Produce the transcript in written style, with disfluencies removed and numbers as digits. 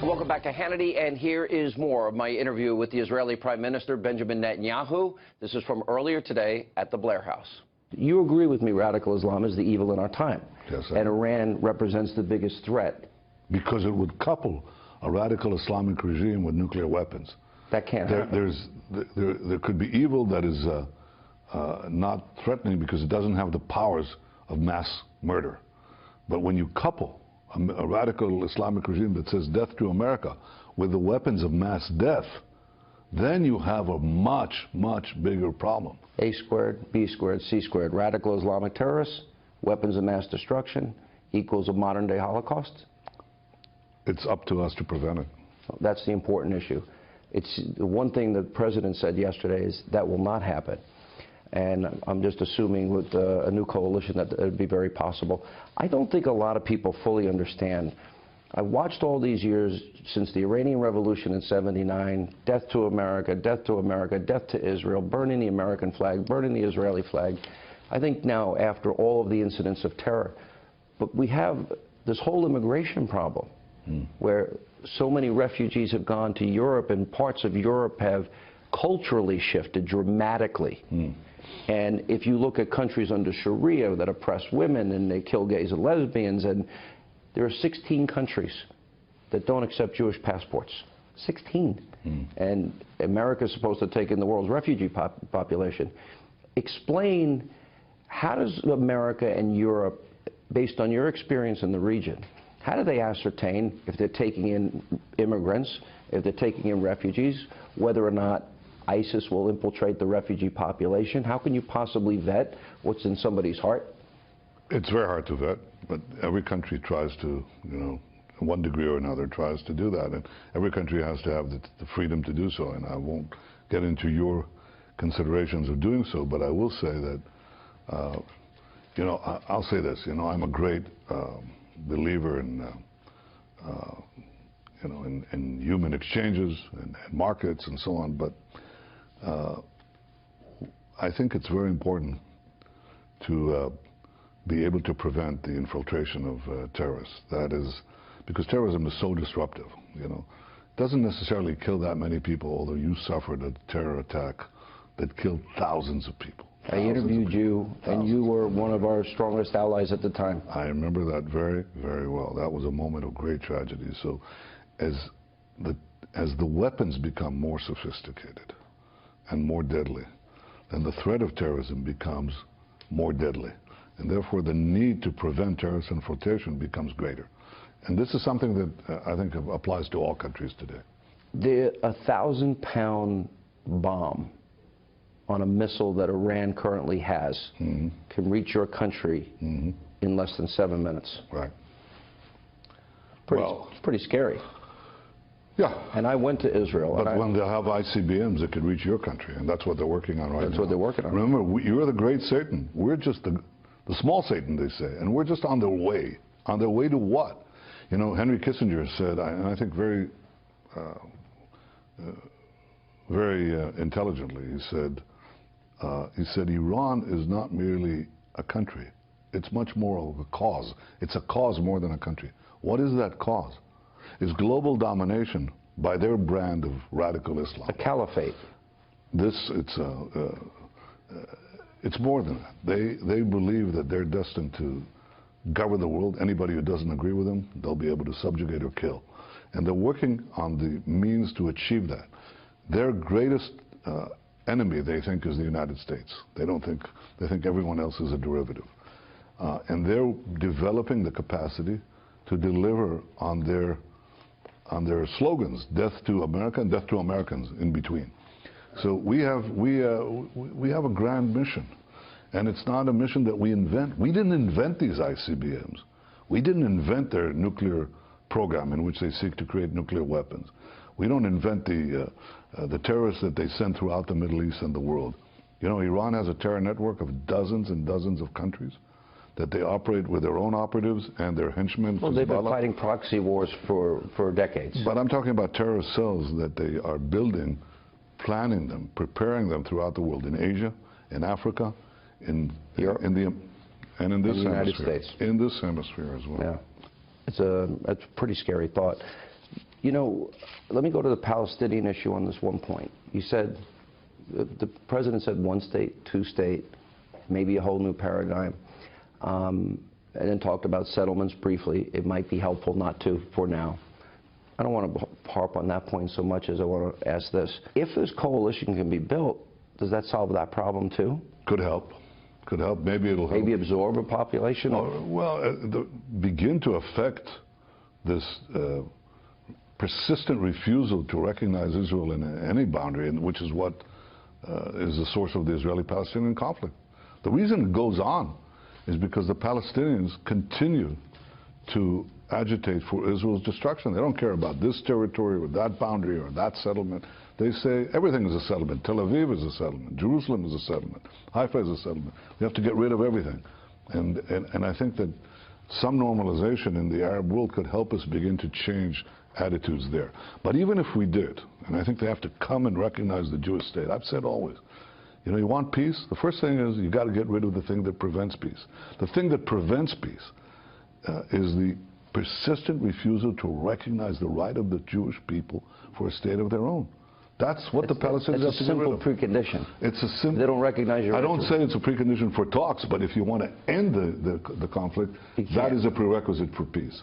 Welcome back to Hannity, and here is more of my interview with the Israeli Prime Minister, Benjamin Netanyahu. This is from earlier today at the Blair House. You agree with me, radical Islam is the evil in our time. Yes, and Iran represents the biggest threat. Because it would couple a radical Islamic regime with nuclear weapons. That can't happen. There could be evil that is not threatening because it doesn't have the powers of mass murder. But when you couple a radical Islamic regime that says death to America with the weapons of mass death, then you have a much, much bigger problem. A squared, B squared, C squared. Radical Islamic terrorists, weapons of mass destruction equals a modern-day Holocaust? It's up to us to prevent it. That's the important issue. It's the one thing the President said yesterday is that will not happen. And I'm just assuming with a new coalition that it would be very possible. I don't think a lot of people fully understand. I watched all these years since the Iranian Revolution in '79, death to America, death to America, death to Israel, burning the American flag, burning the Israeli flag. I think now, after all of the incidents of terror, but we have this whole immigration problem where so many refugees have gone to Europe, and parts of Europe have culturally shifted dramatically. And if you look at countries under Sharia that oppress women and they kill gays and lesbians, and there are 16 countries that don't accept Jewish passports. 16. And America is supposed to take in the world's refugee population. Explain, how does America and Europe, based on your experience in the region, how do they ascertain if they're taking in immigrants, if they're taking in refugees, whether or not ISIS will infiltrate the refugee population? How can you possibly vet what's in somebody's heart? It's very hard to vet, but every country tries to, in one degree or another, tries to do that. And every country has to have the freedom to do so. And I won't get into your considerations of doing so, but I will say that, I'll say this, I'm a great believer in, in human exchanges and markets and so on, but I think it's very important to be able to prevent the infiltration of terrorists. That is, because terrorism is so disruptive, It doesn't necessarily kill that many people, although you suffered a terror attack that killed thousands of people. I interviewed you, and you were one of our strongest allies at the time. I remember that very, very well. That was a moment of great tragedy. So as the weapons become more sophisticated and more deadly, then the threat of terrorism becomes more deadly. And therefore the need to prevent terrorist infiltration becomes greater. And this is something that I think applies to all countries today. The 1,000-pound bomb on a missile that Iran currently has can reach your country in less than 7 minutes. Right. It's pretty scary. Yeah. And I went to Israel. But when they have ICBMs, it could reach your country, and that's what they're working on right now. That's what they're working on. Remember, you're the great Satan. We're just the small Satan, they say, and we're just on their way. On their way to what? Henry Kissinger said, and I think very intelligently, he said, Iran is not merely a country. It's much more of a cause. It's a cause more than a country. What is that cause? It's global domination by their brand of radical Islam. A caliphate. It's more than that. They believe that they're destined to govern the world. Anybody who doesn't agree with them, they'll be able to subjugate or kill. And they're working on the means to achieve that. Their greatest enemy, they think, is the United States. They think everyone else is a derivative. And they're developing the capacity to deliver on their slogans, death to America and death to Americans in between. So we have a grand mission, and it's not a mission that we invent. We didn't invent these ICBMs. We didn't invent their nuclear program in which they seek to create nuclear weapons. We don't invent the terrorists that they send throughout the Middle East and the world. Iran has a terror network of dozens and dozens of countries that they operate with their own operatives and their henchmen. Well, they've been fighting proxy wars for decades. But I'm talking about terrorist cells that they are building, planning them, preparing them throughout the world, in Asia, in Africa, in Europe, and in this United hemisphere. States. In this hemisphere as well. Yeah. It's a pretty scary thought. You know, let me go to the Palestinian issue on this one point. You said, the president said one state, two state, maybe a whole new paradigm, and then talked about settlements briefly. It might be helpful not to for now. I don't want to harp on that point so much as I want to ask this. If this coalition can be built, does that solve that problem too? Could help. Could help. Maybe it'll help. Maybe absorb a population? Begin to affect this persistent refusal to recognize Israel in any boundary, which is what is the source of the Israeli-Palestinian conflict. The reason it goes on is because the Palestinians continue to agitate for Israel's destruction. They don't care about this territory or that boundary or that settlement. They say everything is a settlement. Tel Aviv is a settlement. Jerusalem is a settlement. Haifa is a settlement. We have to get rid of everything. And I think that some normalization in the Arab world could help us begin to change attitudes there. But even if we did, and I think they have to come and recognize the Jewish state. I've said always, you know, you want peace? The first thing is you got to get rid of the thing that prevents peace. The thing that prevents peace is the persistent refusal to recognize the right of the Jewish people for a state of their own. That's what the Palestinians have to get rid of. It's a simple precondition. It's a simple. They don't recognize your. I don't say it's a precondition for talks, but if you want to end the conflict, that is a prerequisite for peace.